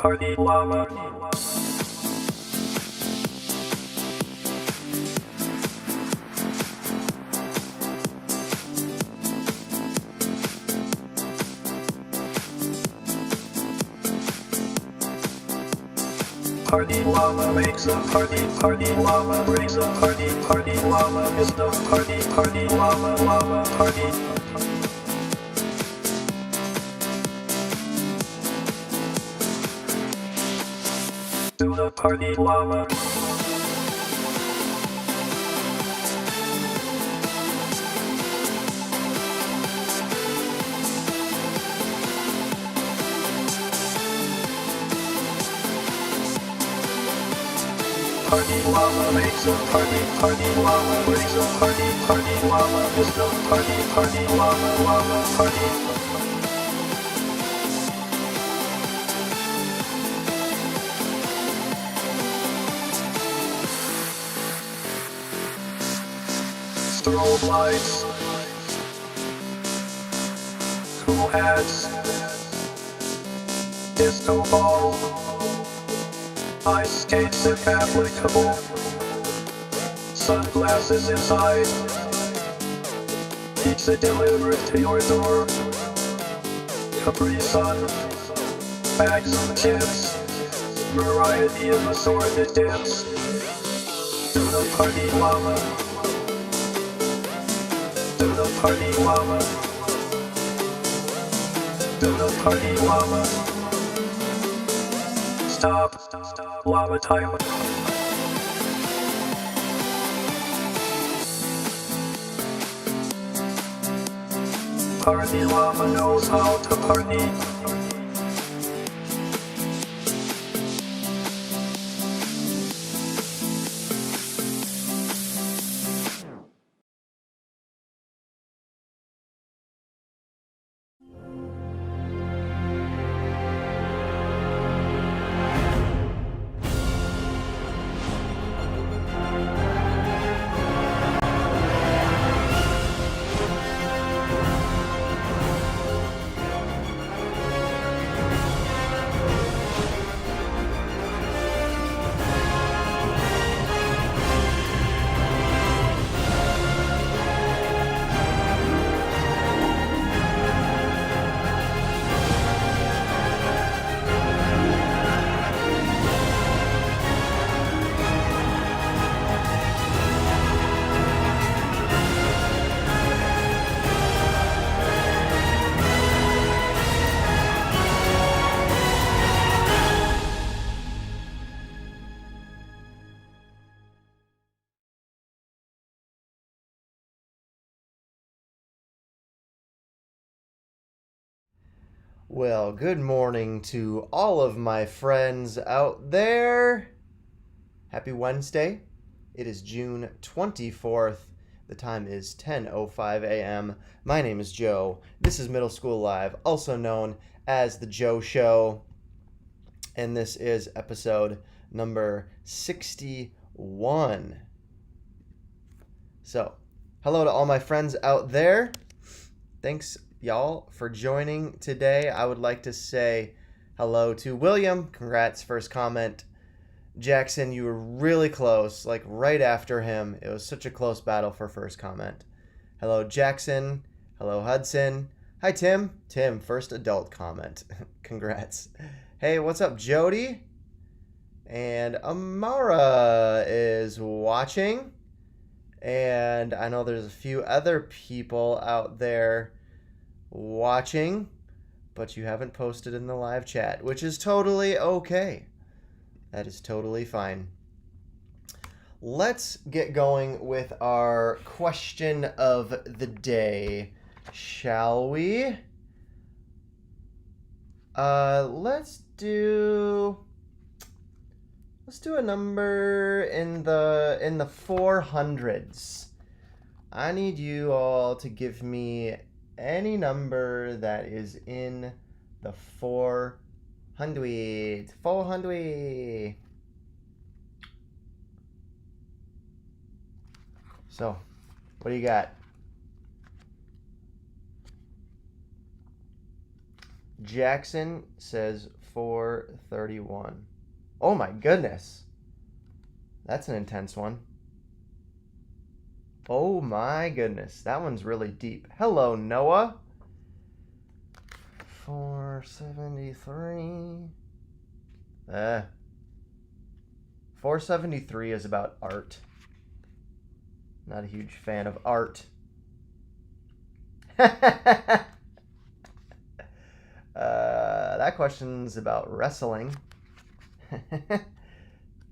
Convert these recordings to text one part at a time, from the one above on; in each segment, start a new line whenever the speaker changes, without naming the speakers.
party llama. Party llama makes a party, party llama breaks a party, party llama is the party, party llama, llama party. To the party llama. Party llama makes a party, party llama breaks a party, party llama is the party, party llama, llama party. Strobe lights, cool hats, disco ball, ice skates if applicable, sunglasses inside, pizza delivered to your door, Capri Sun, bags of chips, variety of assorted dips. To the party llama. To the party llama. To the party llama. Stop, llama time. Party llama knows how to party.
Well, good morning to all of my friends out there. Happy Wednesday. It is June 24th. The time is 10:05 a.m. My name is Joe. This is Middle School Live, also known as The Joe Show. And this is episode number 61. So, hello to all my friends out there. Thanks y'all for joining today. I would like to say hello to William. Congrats, first comment. Jackson, you were really close, like right after him. It was such a close battle for first comment. Hello, Jackson. Hello, Hudson. Hi, Tim. Tim, first adult comment. Congrats. Hey, what's up, Jody? And Amara is watching. And I know there's a few other people out there watching, but you haven't posted in the live chat, which is totally okay. That is totally fine. Let's get going with our question of the day, shall we? Let's do a number in the 400s. I need you all to give me any number that is in the 400. 400. So, what do you got? Jackson says 4:31. Oh my goodness. That's an intense one. Oh my goodness. That one's really deep. Hello, Noah. 473. 473 is about art. Not a huge fan of art. That question's about wrestling.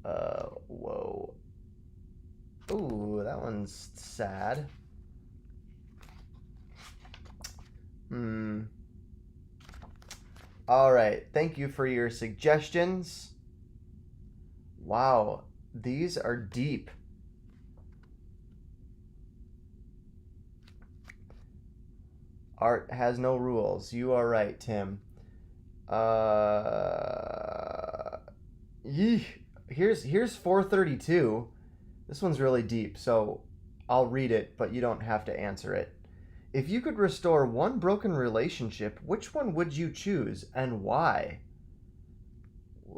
Whoa. Ooh, that one's sad. All right. Thank you for your suggestions. Wow, these are deep. Art has no rules. You are right, Tim. Here's 432. This one's really deep, so I'll read it, but you don't have to answer it. If you could restore one broken relationship, which one would you choose and why?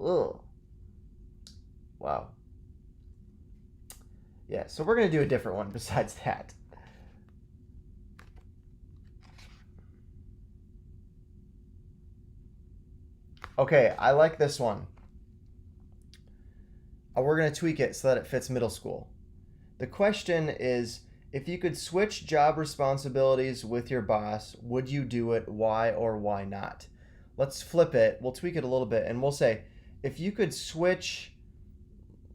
Ugh. Wow. Yeah, so we're going to do a different one besides that. Okay, I like this one. We're going to tweak it so that it fits middle school. The question is, if you could switch job responsibilities with your boss, would you do it? Why or why not? Let's flip it. We'll tweak it a little bit, and we'll say, if you could switch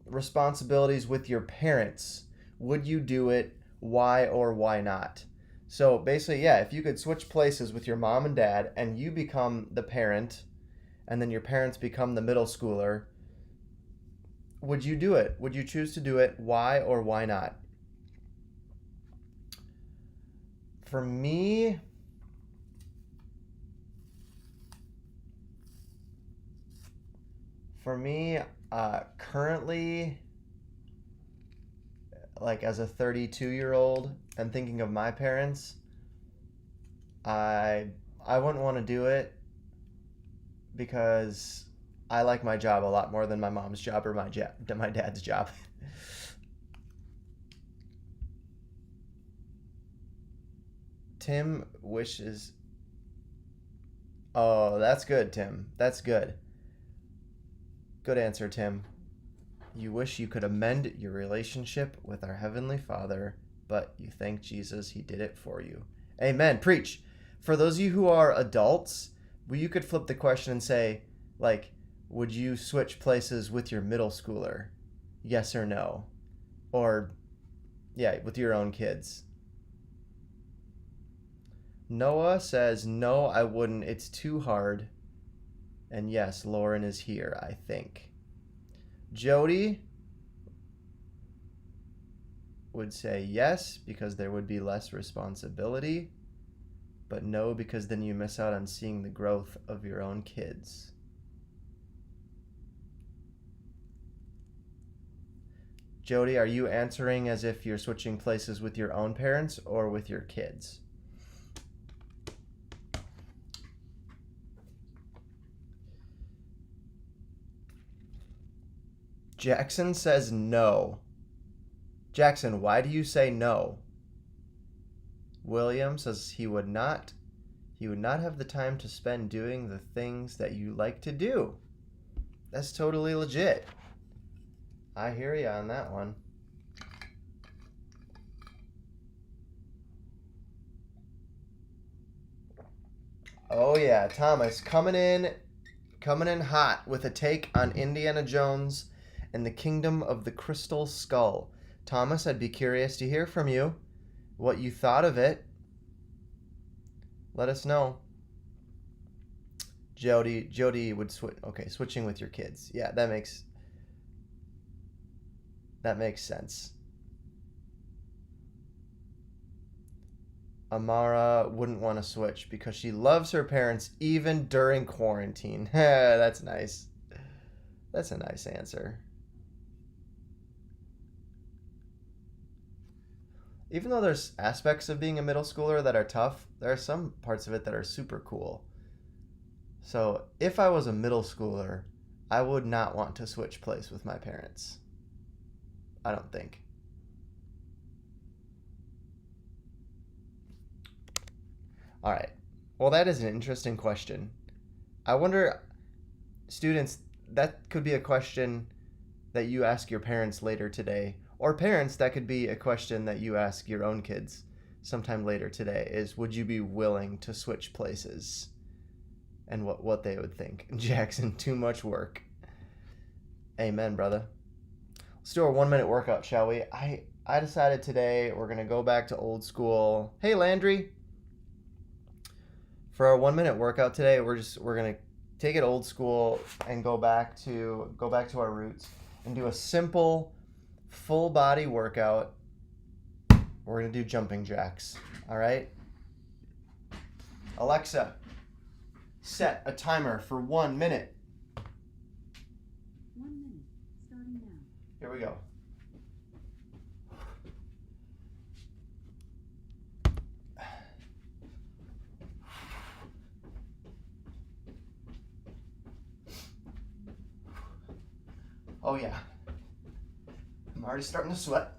responsibilities with your parents, would you do it? Why or why not? So basically, yeah, if you could switch places with your mom and dad and you become the parent and then your parents become the middle schooler, would you do it? Would you choose to do it? Why or why not? For me, currently, like as a 32-year-old and thinking of my parents, I wouldn't want to do it because I like my job a lot more than my mom's job or my dad's job. Tim wishes. Oh, that's good, Tim. That's good. Good answer, Tim. You wish you could amend your relationship with our Heavenly Father, but you thank Jesus He did it for you. Amen. Preach. For those of you who are adults, you could flip the question and say, like, would you switch places with your middle schooler? Yes or no? Or, yeah, with your own kids. Noah says, no, I wouldn't. It's too hard. And yes, Lauren is here, I think. Jody would say yes, because there would be less responsibility. But no, because then you miss out on seeing the growth of your own kids. Jody, are you answering as if you're switching places with your own parents or with your kids? Jackson says no. Jackson, why do you say no? William says he would not. He would not have the time to spend doing the things that you like to do. That's totally legit. I hear you on that one. Oh yeah, Thomas coming in hot with a take on Indiana Jones and the Kingdom of the Crystal Skull. Thomas, I'd be curious to hear from you what you thought of it. Let us know. Jody would switch. Okay, switching with your kids. Yeah, that makes sense. Amara wouldn't want to switch because she loves her parents even during quarantine. That's nice. That's a nice answer. Even though there's aspects of being a middle schooler that are tough, there are some parts of it that are super cool. So if I was a middle schooler, I would not want to switch place with my parents. I don't think. All right. Well, that is an interesting question. I wonder, students, that could be a question that you ask your parents later today. Or parents, that could be a question that you ask your own kids sometime later today is, would you be willing to switch places? And what they would think. Jackson, too much work. Amen, brother. Let's do our 1-minute workout, shall we? I decided today we're going to go back to old school. Hey, Landry. For our 1-minute workout today, we're going to take it old school and go back to our roots and do a simple full body workout. We're going to do jumping jacks. All right? Alexa, set a timer for 1 minute.
1 minute, starting now.
Here we go. Oh yeah. I'm already starting to sweat.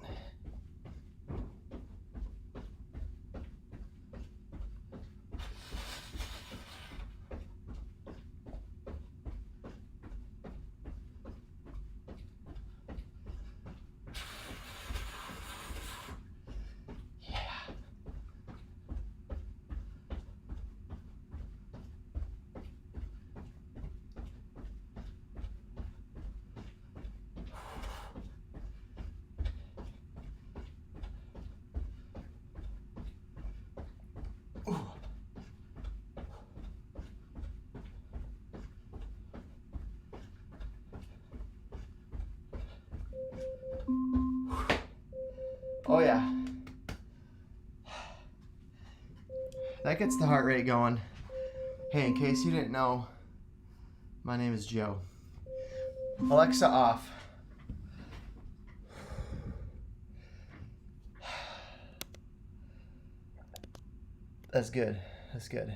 Oh yeah. That gets the heart rate going. Hey, in case you didn't know, my name is Joe. Alexa off. That's good. That's good.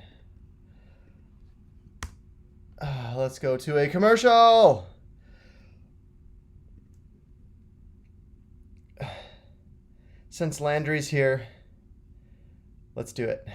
Let's go to a commercial. Since Landry's here, let's do it.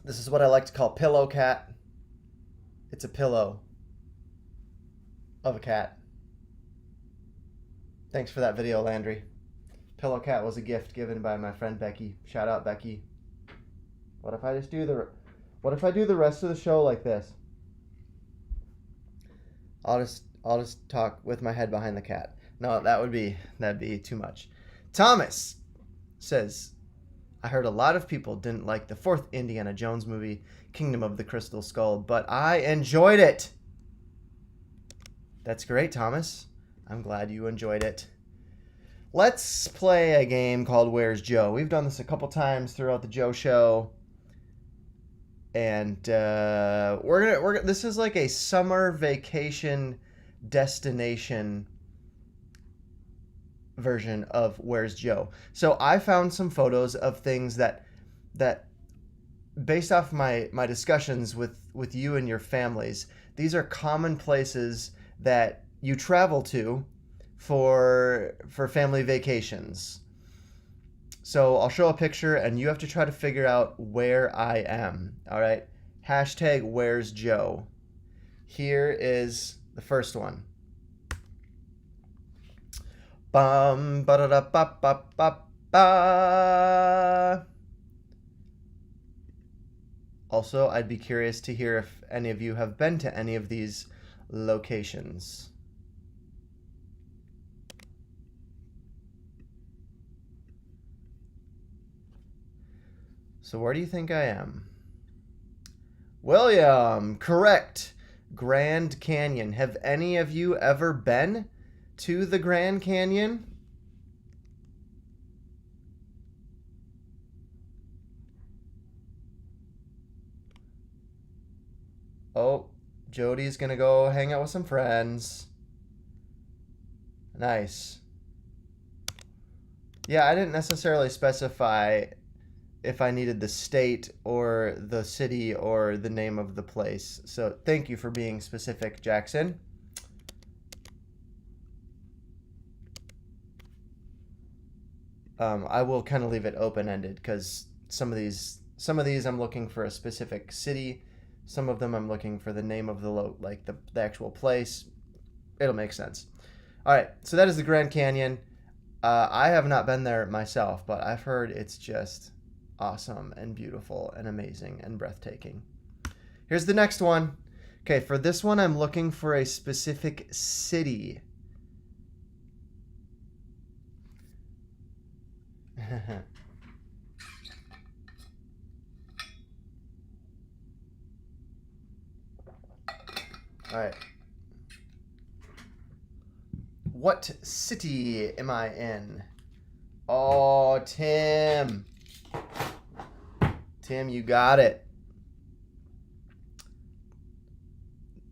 This is what I like to call pillow cat. It's a pillow of a cat. Thanks for that video, Landry. Pillow cat was a gift given by my friend Becky. Shout out, Becky. What if I do the rest of the show like this? I'll just talk with my head behind the cat. No, that'd be too much. Thomas says, I heard a lot of people didn't like the 4th Indiana Jones movie, Kingdom of the Crystal Skull, but I enjoyed it. That's great, Thomas. I'm glad you enjoyed it. Let's play a game called Where's Joe? We've done this a couple times throughout the Joe Show. And this is like a summer vacation destination version of Where's Joe. So I found some photos of things that based off my discussions with you and your families, these are common places that you travel to for family vacations. So I'll show a picture and you have to try to figure out where I am. All right. Hashtag where's Joe. Here is the first one. Bum ba da da ba ba ba ba. Also, I'd be curious to hear if any of you have been to any of these locations. So where do you think I am? William, correct. Grand Canyon. Have any of you ever been to the Grand Canyon? Oh, Jody's gonna go hang out with some friends. Nice. Yeah, I didn't necessarily specify if I needed the state or the city or the name of the place. So thank you for being specific, Jackson. I will kind of leave it open-ended because some of these I'm looking for a specific city. Some of them I'm looking for the name of the actual place. It'll make sense. All right, so that is the Grand Canyon. I have not been there myself, but I've heard it's just awesome and beautiful and amazing and breathtaking. Here's the next one. Okay, for this one, I'm looking for a specific city. All right. What city am I in? Oh, Tim. Tim, you got it.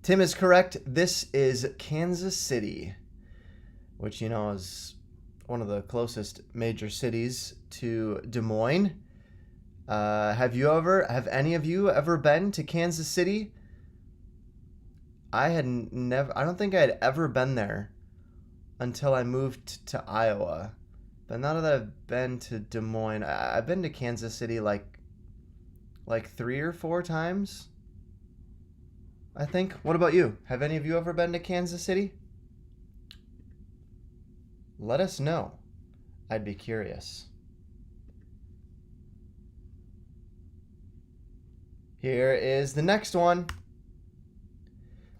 Tim is correct. This is Kansas City, which, you know, is one of the closest major cities to Des Moines. Have any of you ever been to Kansas City? I don't think I had ever been there until I moved to Iowa. But now that I've been to Des Moines, I've been to Kansas City like 3 or 4 times, I think. What about you? Have any of you ever been to Kansas City? Let us know. I'd be curious. Here is the next one.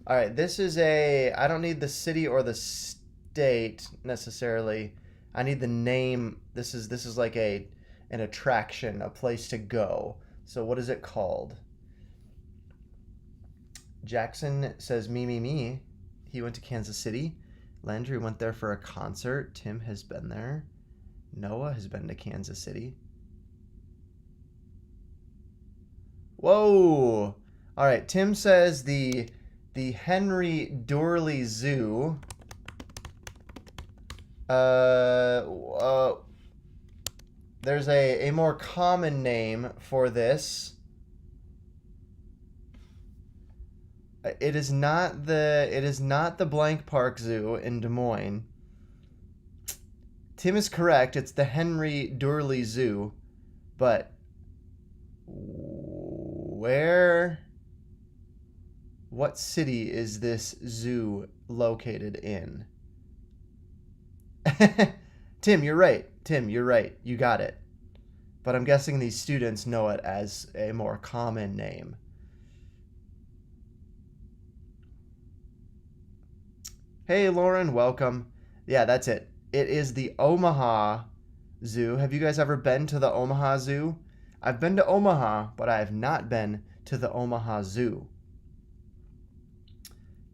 All right, this is I don't need the city or the state necessarily. I need the name. This is like an attraction, a place to go. So what is it called? Jackson says me. He went to Kansas City. Landry went there for a concert. Tim has been there. Noah has been to Kansas City. Whoa! All right, Tim says the Henry Doorly Zoo. There's a more common name for this. It is not the Blank Park Zoo in Des Moines. Tim is correct. It's the Henry Doorly Zoo, but what city is this zoo located in? Tim, you're right. You got it. But I'm guessing these students know it as a more common name. Hey, Lauren, welcome. Yeah, that's it. It is the Omaha Zoo. Have you guys ever been to the Omaha Zoo? I've been to Omaha, but I have not been to the Omaha Zoo.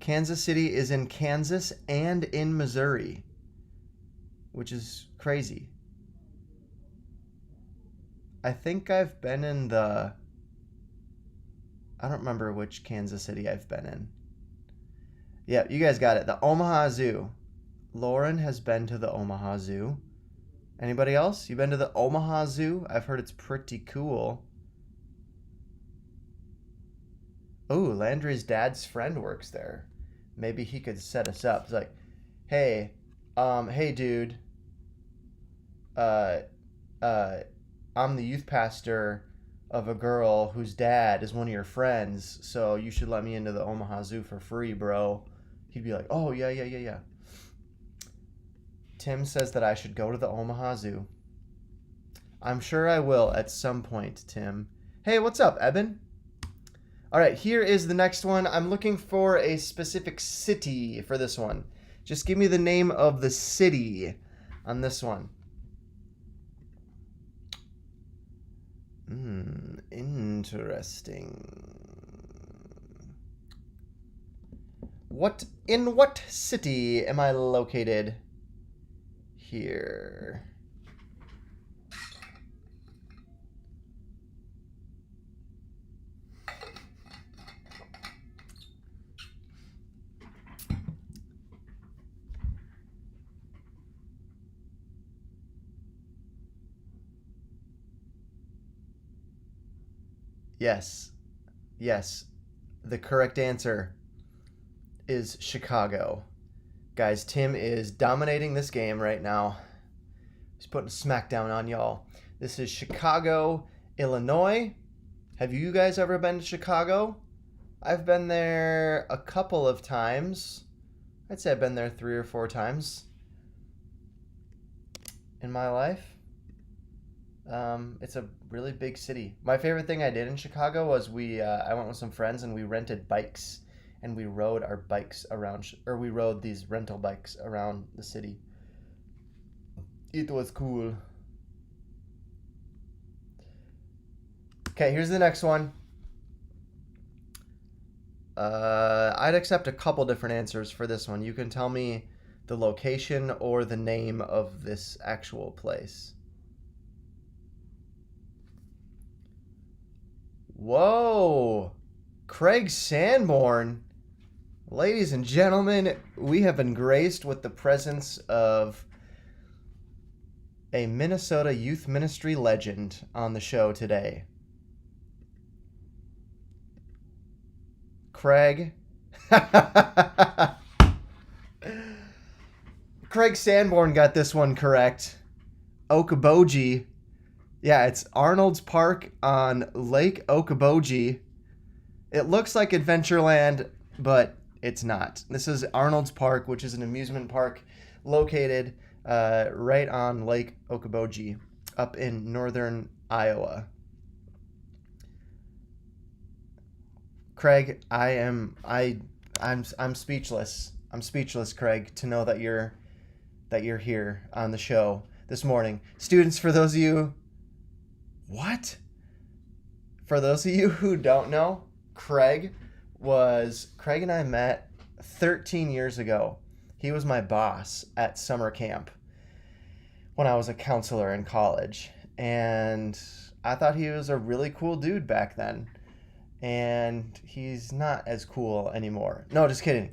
Kansas City is in Kansas and in Missouri, which is crazy. I think I've been in I don't remember which Kansas City I've been in. Yeah, you guys got it. The Omaha Zoo. Lauren has been to the Omaha Zoo. Anybody else? You been to the Omaha Zoo? I've heard it's pretty cool. Oh, Landry's dad's friend works there. Maybe he could set us up. It's like, hey, hey, dude, uh, uh, I'm the youth pastor of a girl whose dad is one of your friends, so you should let me into the Omaha Zoo for free, bro. He'd be like, oh, yeah, yeah, yeah, yeah. Tim says that I should go to the Omaha Zoo. I'm sure I will at some point, Tim. Hey, what's up, Eben? All right, here is the next one. I'm looking for a specific city for this one. Just give me the name of the city on this one. Interesting. In what city am I located? Here. Yes. Yes. The correct answer is Chicago. Guys, Tim is dominating this game right now. He's putting smackdown on y'all. This is Chicago, Illinois. Have you guys ever been to Chicago? I've been there a couple of times. I'd say I've been there 3 or 4 times in my life. It's a really big city. My favorite thing I did in Chicago was I went with some friends and we rented bikes and we rode our bikes around, or we rode these rental bikes around the city. It was cool. Okay, here's the next one. I'd accept a couple different answers for this one. You can tell me the location or the name of this actual place. Whoa! Craig Sanborn. Ladies and gentlemen, we have been graced with the presence of a Minnesota youth ministry legend on the show today. Craig. Craig Sanborn got this one correct. Okoboji. Yeah, it's Arnold's Park on Lake Okoboji. It looks like Adventureland, but it's not. This is Arnold's Park, which is an amusement park located right on Lake Okoboji up in northern Iowa. Craig, I'm speechless. I'm speechless, Craig, to know that you're here on the show this morning. Students, for those of you who don't know, Craig and I met 13 years ago. He was my boss at summer camp when I was a counselor in college. And I thought he was a really cool dude back then. And he's not as cool anymore. No, just kidding.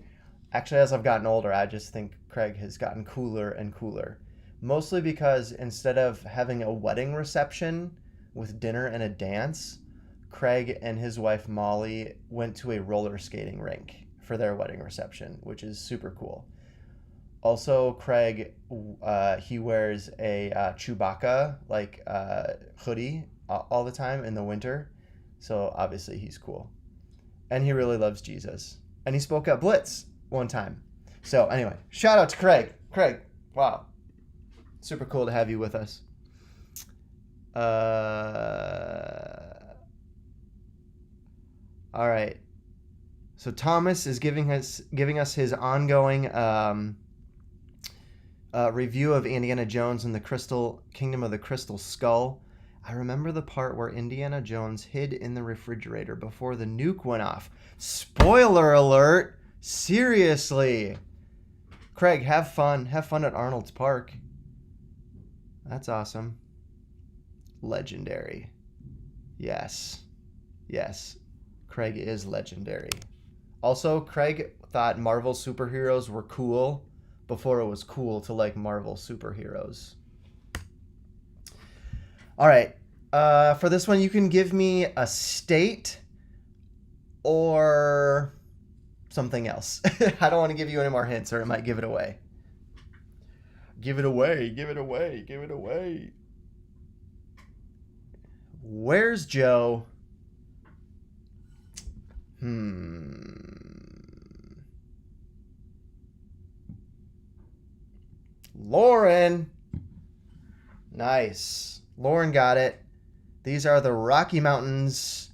Actually, as I've gotten older, I just think Craig has gotten cooler and cooler. Mostly because instead of having a wedding reception with dinner and a dance, Craig and his wife Molly went to a roller skating rink for their wedding reception, which is super cool. Also, Craig, he wears a Chewbacca hoodie all the time in the winter, so obviously he's cool. And he really loves Jesus. And he spoke at Blitz one time. So anyway, shout out to Craig. Craig, wow, super cool to have you with us. All right. So Thomas is giving us his ongoing review of Indiana Jones and the Kingdom of the Crystal Skull. I remember the part where Indiana Jones hid in the refrigerator before the nuke went off. Spoiler alert! Seriously. Craig, have fun. Have fun at Arnold's Park. That's awesome. Legendary. Yes. Yes. Craig is legendary. Also, Craig thought Marvel superheroes were cool before it was cool to like Marvel superheroes. All right. For this one, you can give me a state or something else. I don't want to give you any more hints or it might give it away. Give it away, give it away, give it away. Where's Joe? Lauren. Nice. Lauren got it. These are the Rocky Mountains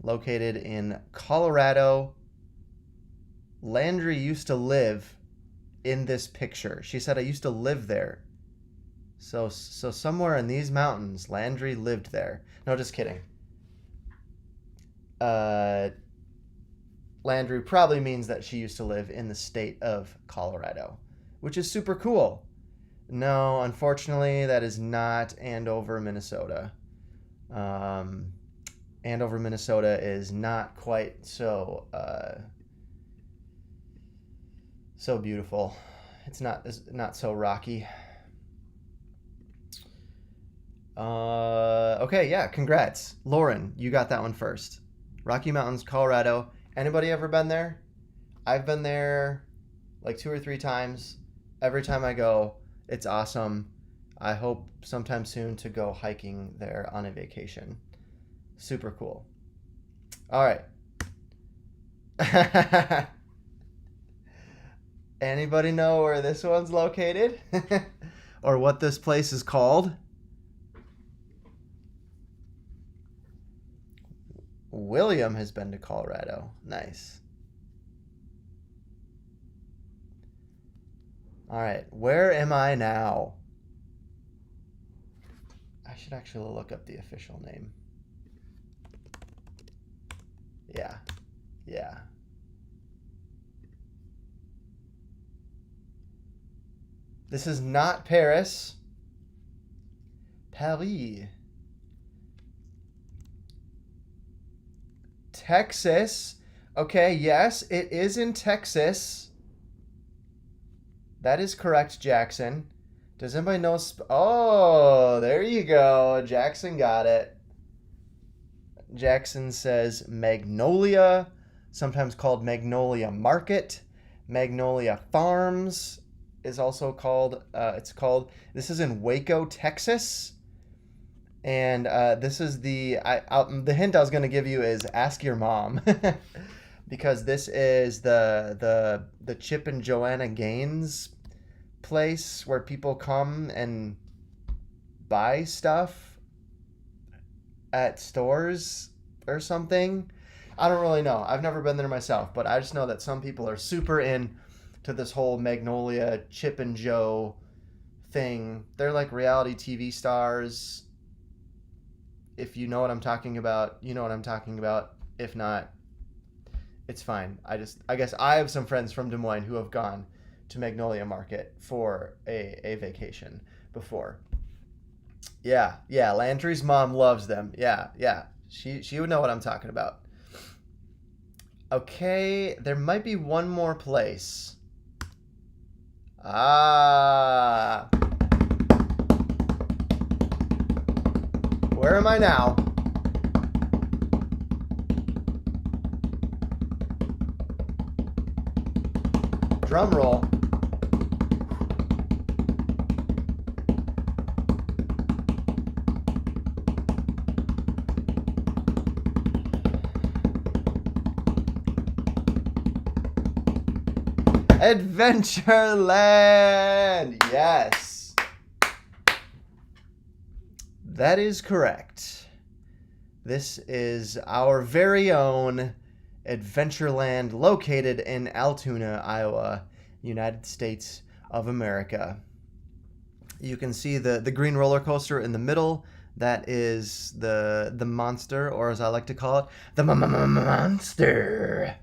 located in Colorado. Landry used to live in this picture. She said, I used to live there. So somewhere in these mountains, Landry lived there. No, just kidding. Landry probably means that she used to live in the state of Colorado, which is super cool. No, unfortunately, that is not Andover, Minnesota. Andover, Minnesota is not quite so beautiful. It's not so rocky. Okay, yeah, congrats. Lauren, you got that one first. Rocky Mountains, Colorado. Anybody ever been there? I've been there like 2 or 3 times. Every time I go, it's awesome. I hope sometime soon to go hiking there on a vacation. Super cool. All right. Anybody know where this one's located? Or what this place is called? William has been to Colorado. Nice. All right, where am I now? I should actually look up the official name. Yeah. This is not Paris. Paris. Texas. Okay, yes, it is in Texas. That is correct, Jackson. Does anybody know? Oh, there you go. Jackson got it. Jackson says Magnolia, sometimes called Magnolia Market. Magnolia Farms is also called. This is in Waco, Texas. And this is the hint I was going to give you is ask your mom. Because this is the Chip and Joanna Gaines place where people come and buy stuff at stores or something. I don't really know. I've never been there myself, but I just know that some people are super into this whole Magnolia Chip and Joe thing. They're like reality TV stars. If you know what I'm talking about, you know what I'm talking about. If not, it's fine. I guess I have some friends from Des Moines who have gone to Magnolia Market for a vacation before. Yeah. Landry's mom loves them. Yeah. She would know what I'm talking about. Okay, there might be one more place. Where am I now? Drum roll. Adventureland! Yes. That is correct. This is our very own Adventureland located in Altoona, Iowa, United States of America. You can see the green roller coaster in the middle. That is the monster, or as I like to call it, the monster.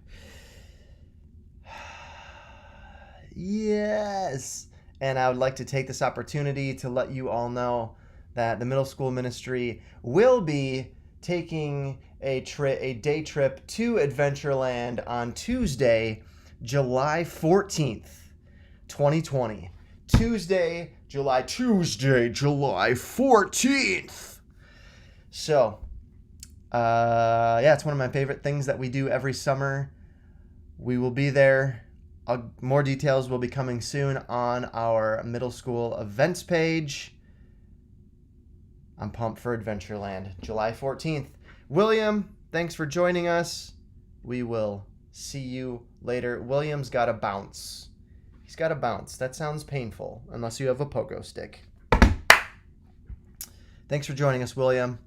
Yes. And I would like to take this opportunity to let you all know that the middle school ministry will be taking a day trip to Adventureland on Tuesday, July 14th, 2020. Tuesday, July 14th. So, Yeah, it's one of my favorite things that we do every summer. We will be there. More details will be coming soon on our middle school events page. I'm pumped for Adventureland, July 14th. William, thanks for joining us. We will see you later. William's got to bounce. He's got to bounce. That sounds painful, unless you have a pogo stick. Thanks for joining us, William.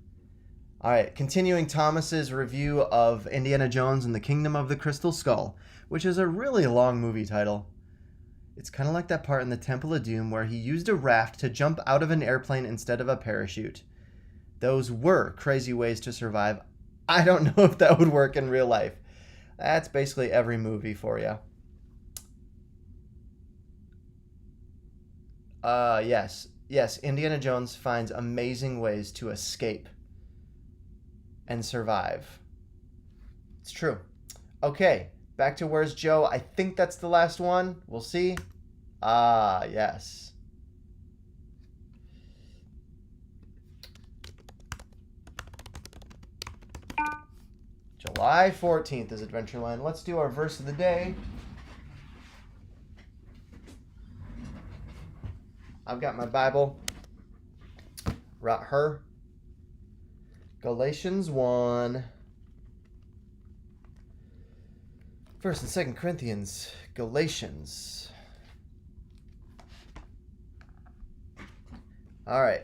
All right, continuing Thomas's review of Indiana Jones and the Kingdom of the Crystal Skull, which is a really long movie title. It's kind of like that part in the Temple of Doom where he used a raft to jump out of an airplane instead of a parachute. Those were crazy ways to survive. I don't know if that would work in real life. That's basically every movie for you. Yes, Indiana Jones finds amazing ways to escape and survive. It's true. Okay, back to Where's Joe? I think that's the last one. We'll see. Yes. July 14th is Adventureland. Let's do our verse of the day. I've got my Bible right here. Galatians 1. 1st and 2nd Corinthians. Galatians. All right.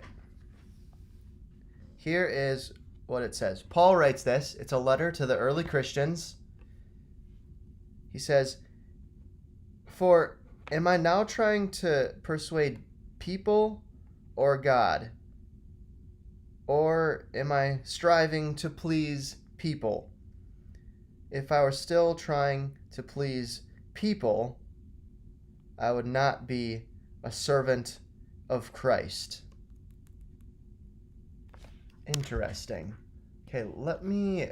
Here is what it says. Paul writes this. It's a letter to the early Christians. He says, "For am I now trying to persuade people or God? Or am I striving to please people? If I were still trying to please people, I would not be a servant of Christ." Interesting. Okay, let me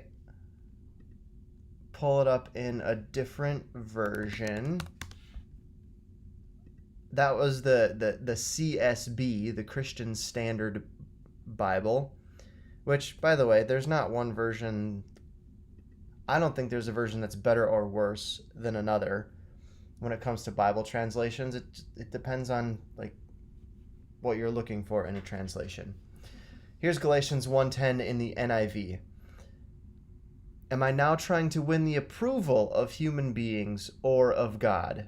pull it up in a different version. That was the CSB, the Christian Standard Bible, which, by the way, there's not one version. I don't think there's a version that's better or worse than another when it comes to Bible translations. It depends on like what you're looking for in a translation. Here's Galatians 1:10 in the NIV. Am I now trying to win the approval of human beings or of God?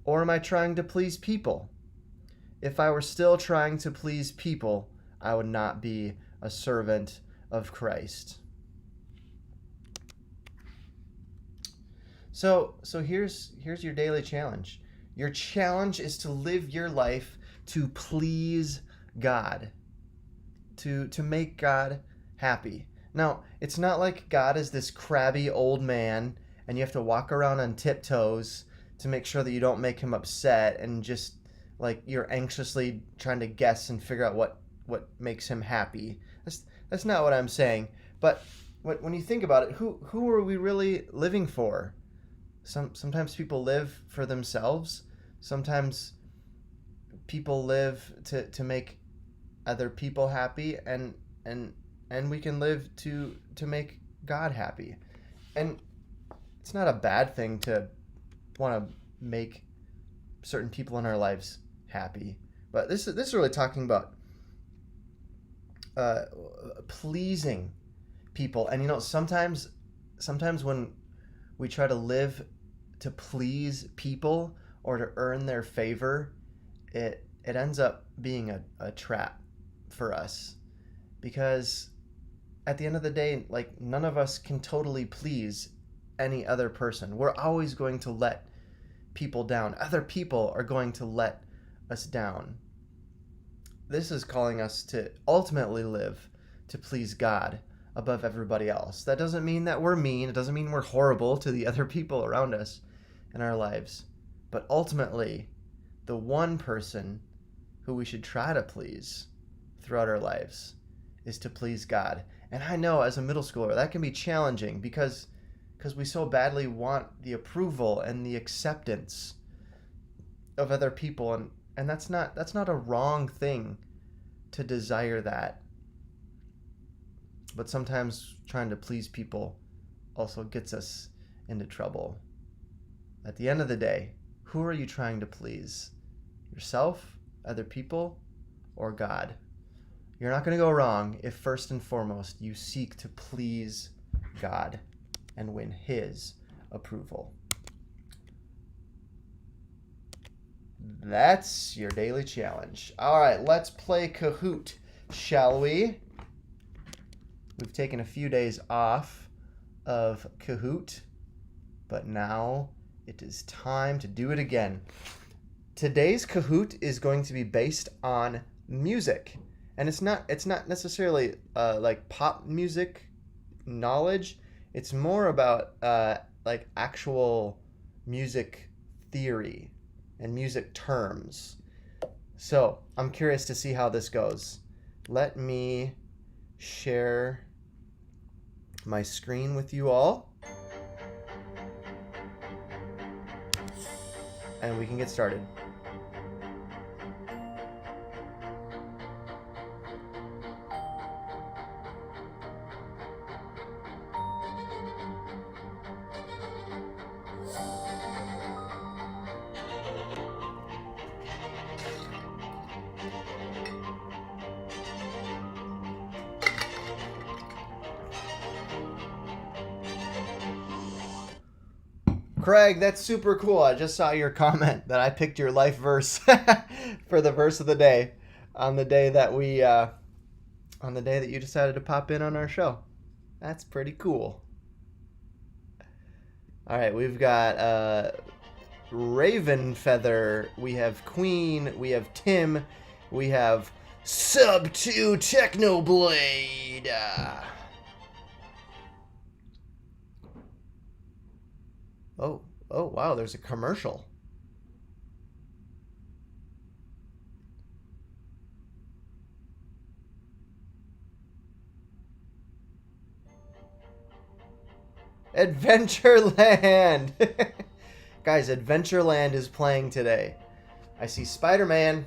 Or am I trying to please people? If I were still trying to please people, I would not be a servant of Christ. So here's your daily challenge. Your challenge is to live your life to please God, to make God happy. Now, it's not like God is this crabby old man and you have to walk around on tiptoes to make sure that you don't make him upset and just like you're anxiously trying to guess and figure out what makes him happy. That's not what I'm saying. But when you think about it, who are we really living for? Sometimes people live for themselves. Sometimes people live to make other people happy, and we can live to make God happy. And it's not a bad thing to want to make certain people in our lives happy. But this is really talking about pleasing people. And sometimes when we try to live to please people or to earn their favor, it ends up being a trap for us, because at the end of the day, like, none of us can totally please any other person. We're always going to let people down. Other people are going to let us down. This is calling us to ultimately live to please God above everybody else. That doesn't mean that we're mean. It doesn't mean we're horrible to the other people around us in our lives. But ultimately, the one person who we should try to please throughout our lives is to please God. And I know as a middle schooler that can be challenging because we so badly want the approval and the acceptance of other people, and that's not a wrong thing to desire that. But sometimes trying to please people also gets us into trouble. At the end of the day, who are you trying to please? Yourself, other people, or God? You're not going to go wrong if first and foremost you seek to please God and win His approval. That's your daily challenge. All right, let's play Kahoot, shall we? We've taken a few days off of Kahoot, but now it is time to do it again. Today's Kahoot is going to be based on music, and it's not necessarily like pop music knowledge. It's more about like actual music theory and music terms. So I'm curious to see how this goes. Let me share my screen with you all, and we can get started. Craig, that's super cool. I just saw your comment that I picked your life verse for the verse of the day on the day that you decided to pop in on our show. That's pretty cool. All right, we've got Raven Feather, we have Queen, we have Tim, we have Sub 2 Technoblade. Oh, wow, there's a commercial. Adventureland! Guys, Adventureland is playing today. I see Spider-Man.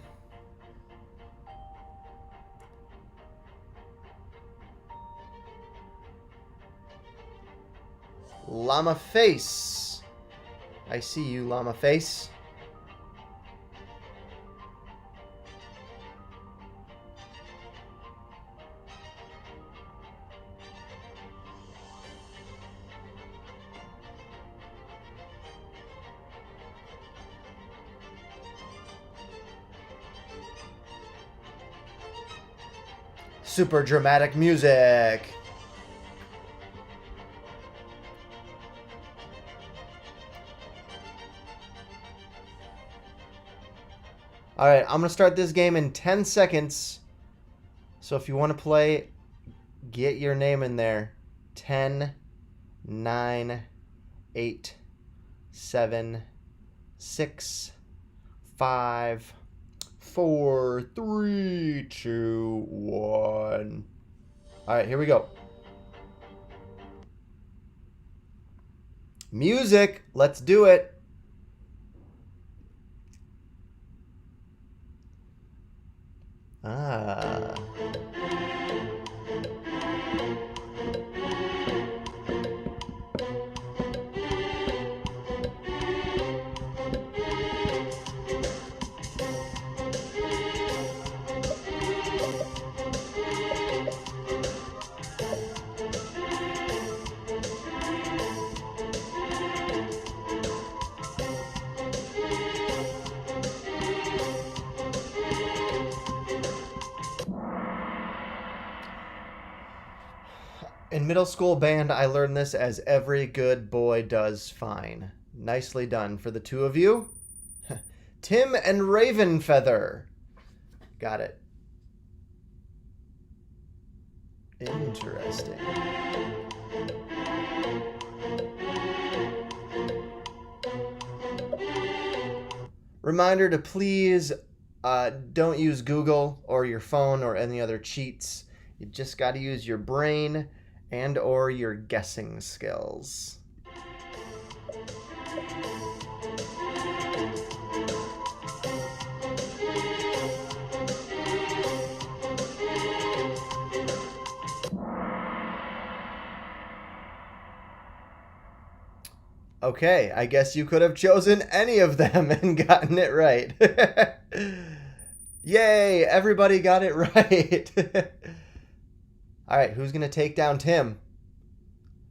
Llama Face. I see you, Llama Face. Super dramatic music. All right, I'm going to start this game in 10 seconds. So if you want to play, get your name in there. 10, 9, 8, 7, 6, 5, 4, 3, 2, 1. All right, here we go. Music, let's do it. Ah. In middle school band, I learned this as every good boy does fine. Nicely done for the two of you. Tim and Raven Feather. Got it. Interesting. Reminder to please don't use Google or your phone or any other cheats. You just got to use your brain and or your guessing skills. Okay, I guess you could have chosen any of them and gotten it right. Yay, everybody got it right. All right, who's going to take down Tim?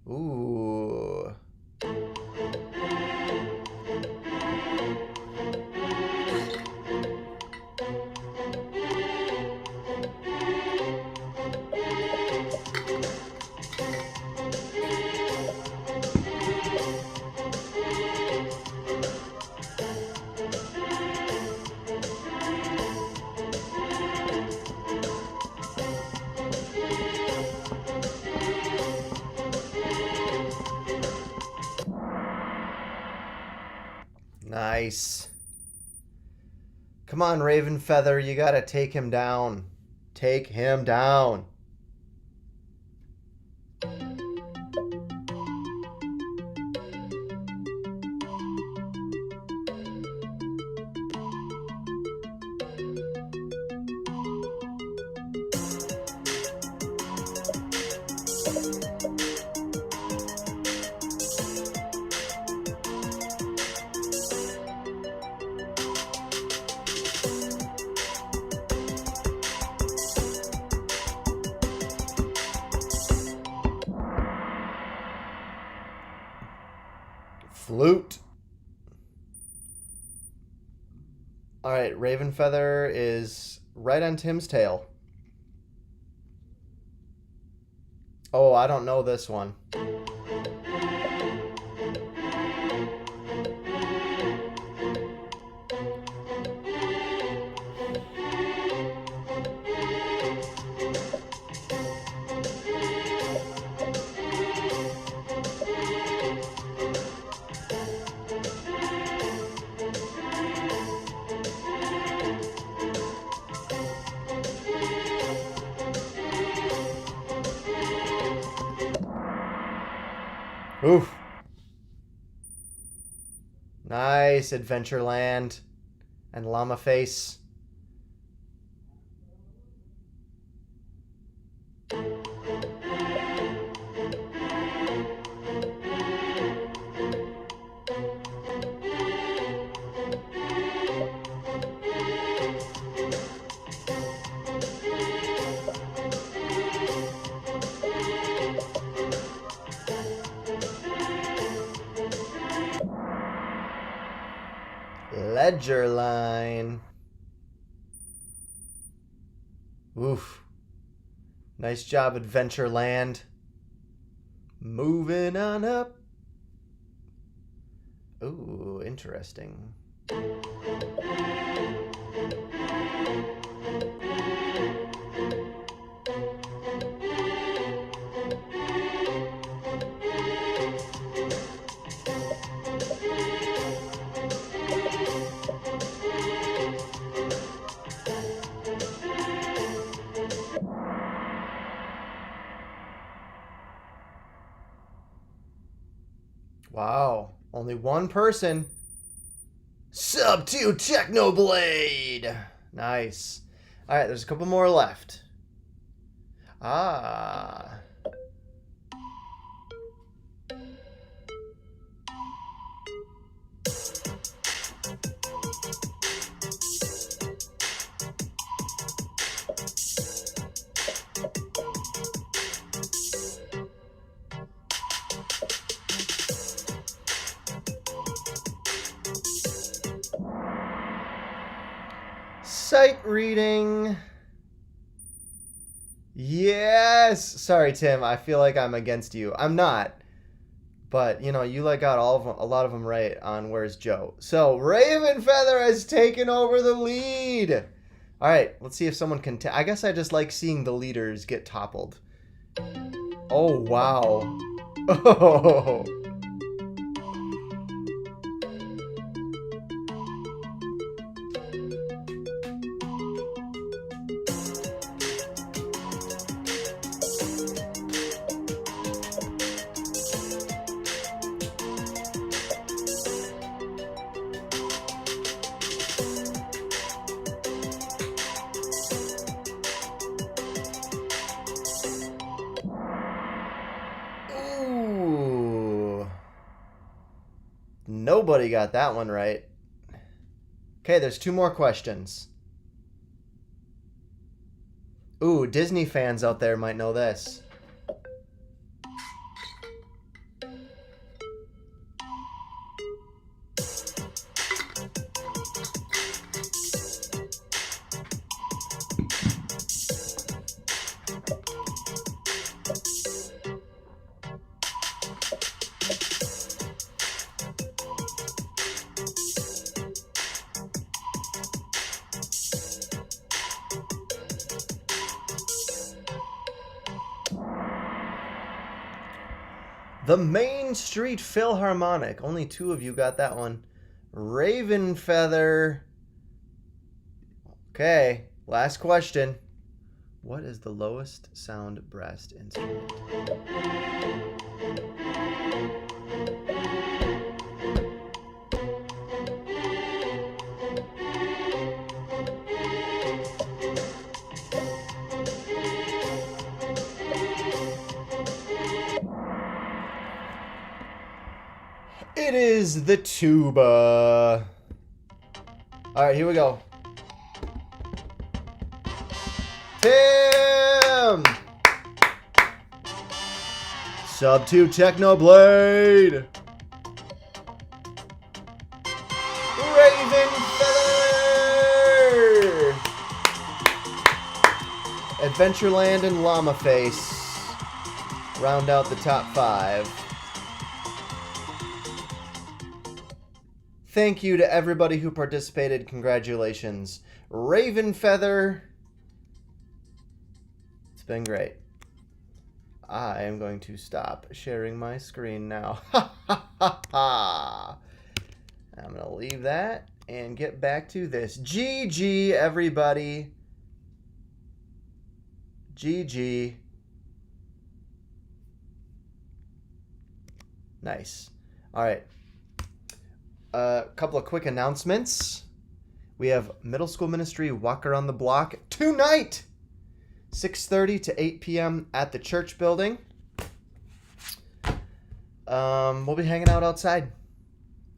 Ooh. Nice. Come on, Raven Feather, you gotta take him down. Take him down. Flute. All right, Raven Feather is right on Tim's tail. Oh, I don't know this one. Oof. Nice, Adventureland and Llama Face. Ledger line. Oof. Nice job, Adventureland. Moving on up. Ooh, interesting. Wow, only one person. Sub 2 Technoblade. Nice. All right, there's a couple more left. Ah. Sight reading. Yes. Sorry, Tim. I feel like I'm against you. I'm not. But, you know, you got all of them, a lot of them right on Where's Joe. So, Raven Feather has taken over the lead. All right, let's see if someone can... I guess I just like seeing the leaders get toppled. Oh, wow. Oh. Ooh. Nobody got that one right. Okay, there's 2 more questions. Ooh, Disney fans out there might know this. The Main Street Philharmonic. Only 2 of you got that one. Raven Feather. Okay, last question. What is the lowest sound brass instrument? It is the tuba. All right, here we go. Tim! Sub 2 Technoblade. Raven Feather. Adventureland and Llama Face round out the top 5. Thank you to everybody who participated. Congratulations. Raven Feather. It's been great. I am going to stop sharing my screen now. Ha ha ha ha. I'm going to leave that and get back to this. GG, everybody. GG. Nice. All right. A couple of quick announcements. We have Middle School Ministry Walk Around the Block tonight, 6:30 to 8 p.m. at the church building. We'll be hanging out outside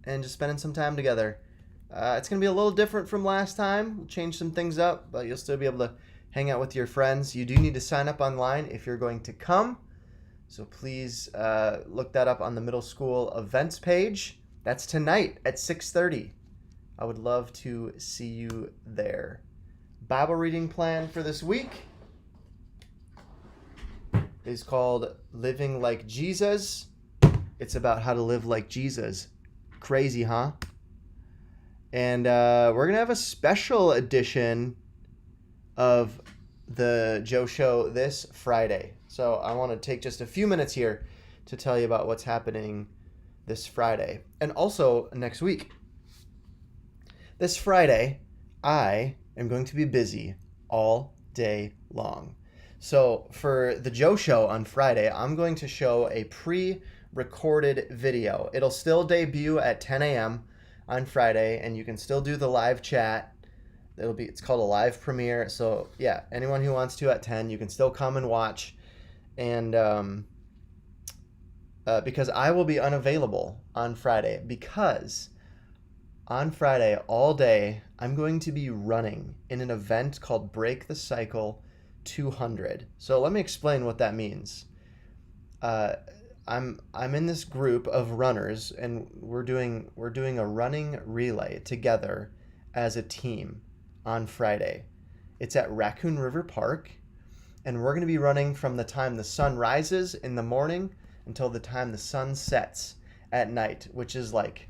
and just spending some time together. It's going to be a little different from last time. We'll change some things up, but you'll still be able to hang out with your friends. You do need to sign up online if you're going to come. So please look that up on the middle school events page. That's tonight at 6:30. I would love to see you there. Bible reading plan for this week is called Living Like Jesus. It's about how to live like Jesus. Crazy, huh? And we're going to have a special edition of the Joe Show this Friday. So I want to take just a few minutes here to tell you about what's happening this Friday and also next week. This Friday, I am going to be busy all day long. So for the Joe Show on Friday, I'm going to show a pre-recorded video. It'll still debut at 10 a.m. on Friday, and you can still do the live chat. It's called a live premiere. So yeah, anyone who wants to at 10, you can still come and watch. And because I will be unavailable on Friday, because on Friday all day I'm going to be running in an event called Break the Cycle 200. So let me explain what that means. I'm in this group of runners, and we're doing a running relay together as a team on Friday. It's at Raccoon River Park, and we're going to be running from the time the sun rises in the morning until the time the sun sets at night, which is like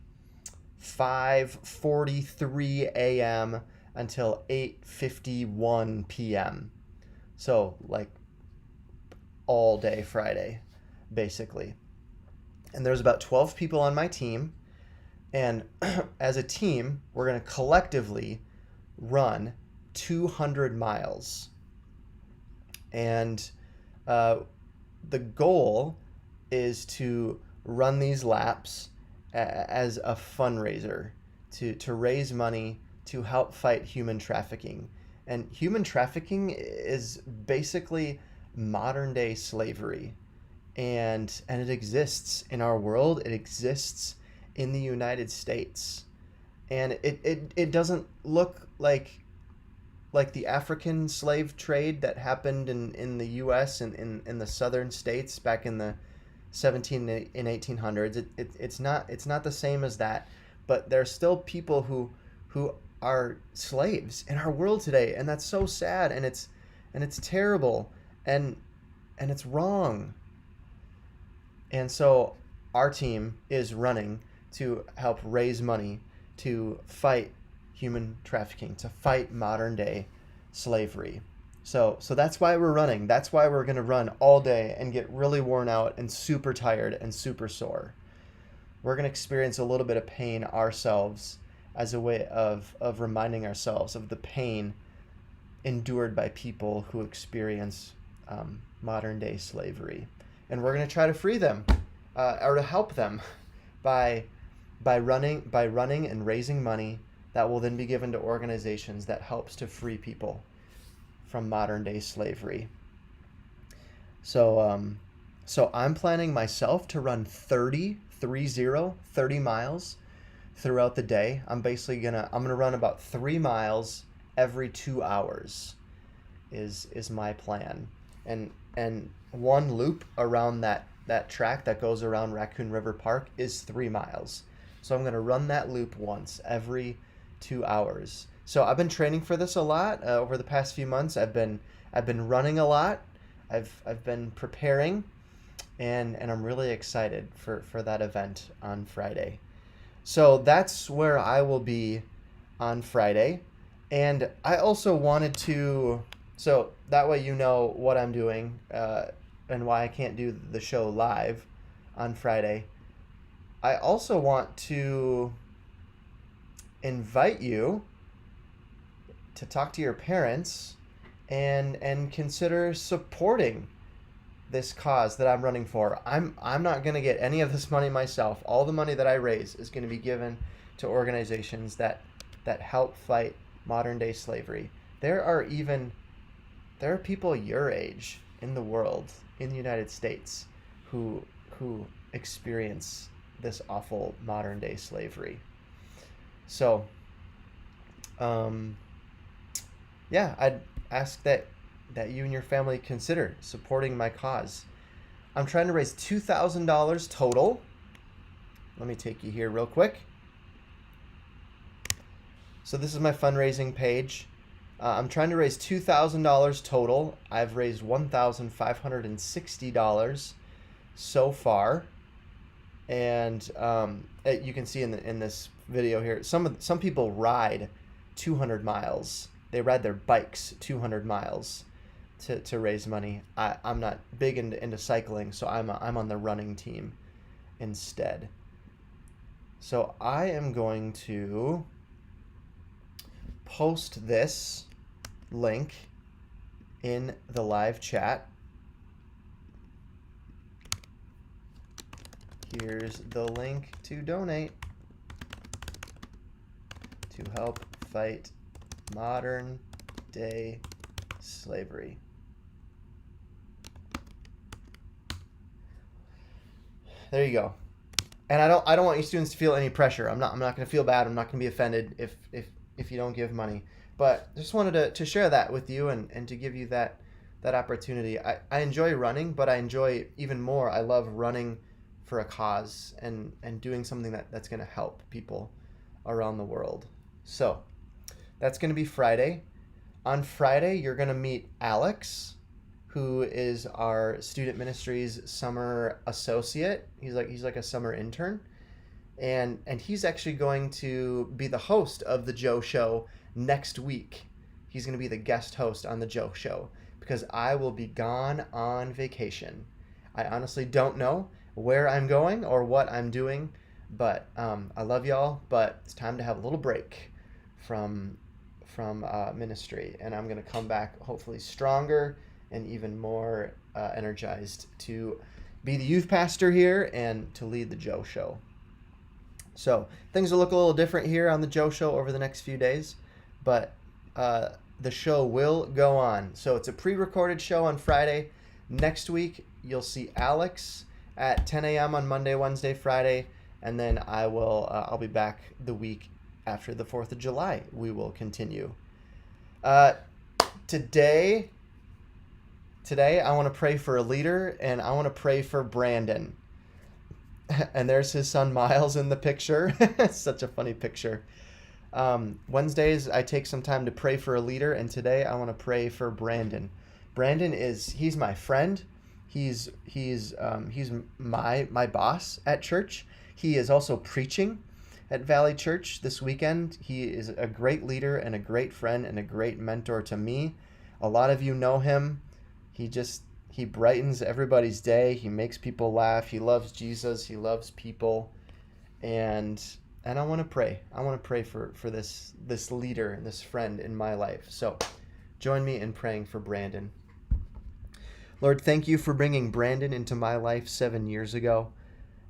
5:43 a.m. until 8:51 p.m. So like all day Friday, basically. And there's about 12 people on my team. And as a team, we're going to collectively run 200 miles. And the goal is to run these laps as a fundraiser to raise money to help fight human trafficking. And human trafficking is basically modern day slavery. And it exists in our world. It exists in the United States. And it doesn't look like the African slave trade that happened in the U.S. and in the southern states back in the 17 and 1800s. It's not the same as that, but there's still people who are slaves in our world today, and that's so sad, and it's terrible, and it's wrong. And so our team is running to help raise money to fight human trafficking, to fight modern day slavery. So that's why we're running. That's why we're going to run all day and get really worn out and super tired and super sore. We're going to experience a little bit of pain ourselves as a way of reminding ourselves of the pain endured by people who experience modern day slavery. And we're going to try to free them or to help them by running and raising money that will then be given to organizations that helps to free people from modern day slavery. So I'm planning myself to run 30 miles throughout the day. I'm gonna run about 3 miles every 2 hours is my plan. And one loop around that track that goes around Raccoon River Park is 3 miles. So I'm going to run that loop once every 2 hours. So I've been training for this a lot over the past few months. I've been running a lot. I've been preparing, and I'm really excited for that event on Friday. So that's where I will be on Friday. And I also wanted to, so that way you know what I'm doing and why I can't do the show live on Friday. I also want to invite you to talk to your parents and consider supporting this cause that I'm running for. I'm not going to get any of this money myself. All the money that I raise is going to be given to organizations that help fight modern day slavery. There are people your age in the world, in the United States, who experience this awful modern day slavery. So I'd ask that you and your family consider supporting my cause. I'm trying to raise $2,000 total. Let me take you here real quick. So this is my fundraising page. I'm trying to raise $2,000 total. I've raised $1,560 so far. And you can see in this video here, some people ride 200 miles. They ride their bikes 200 miles to raise money. I'm not big into cycling, so I'm on the running team instead. So I am going to post this link in the live chat. Here's the link to donate to help fight modern day slavery. There you go. And I don't want you students to feel any pressure. I'm not going to feel bad. I'm not going to be offended if you don't give money. But just wanted to share that with you and to give you that opportunity. I enjoy running, but I enjoy even more. I love running for a cause and doing something that's going to help people around the world. So that's going to be Friday. On Friday, you're going to meet Alex, who is our student ministries summer associate. He's like a summer intern. And he's actually going to be the host of the Joe Show next week. He's going to be the guest host on the Joe Show because I will be gone on vacation. I honestly don't know where I'm going or what I'm doing, but I love y'all, but it's time to have a little break from ministry, and I'm going to come back hopefully stronger and even more energized to be the youth pastor here and to lead the Joe Show. So things will look a little different here on the Joe Show over the next few days, but the show will go on. So it's a pre-recorded show on Friday. Next week, you'll see Alex at 10 a.m. on Monday, Wednesday, Friday, and then I'll be back the week after the 4th of July. We will continue. Today I want to pray for a leader, and I want to pray for Brandon. And there's his son Miles in the picture. It's such a funny picture. Wednesdays I take some time to pray for a leader, and today I want to pray for Brandon. Brandon he's my friend. He's my boss at church. He is also preaching at Valley Church this weekend. He is a great leader and a great friend and a great mentor to me. A lot of you know him. He brightens everybody's day. He makes people laugh. He loves Jesus. He loves people. And I want to pray. I want to pray for this leader and this friend in my life. So join me in praying for Brandon. Lord, thank you for bringing Brandon into my life 7 years ago.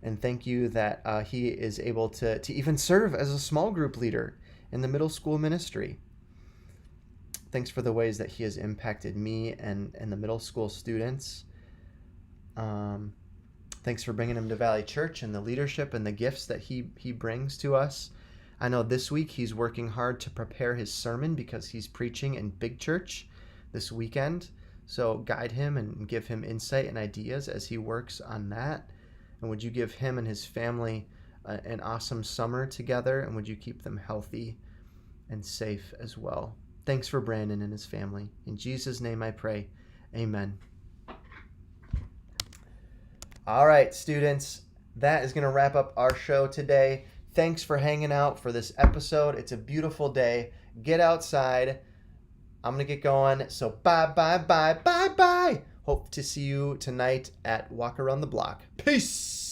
And thank you that he is able to even serve as a small group leader in the middle school ministry. Thanks for the ways that he has impacted me and the middle school students. Thanks for bringing him to Valley Church and the leadership and the gifts that he brings to us. I know this week he's working hard to prepare his sermon because he's preaching in Big Church this weekend. So guide him and give him insight and ideas as he works on that. And would you give him and his family an awesome summer together, and would you keep them healthy and safe as well. Thanks for Brandon and his family. In Jesus' name I pray. Amen. All right, students, that is going to wrap up our show today. Thanks for hanging out for this episode. It's a beautiful day. Get outside. I'm going to get going. So bye. Hope to see you tonight at Walk Around the Block. Peace.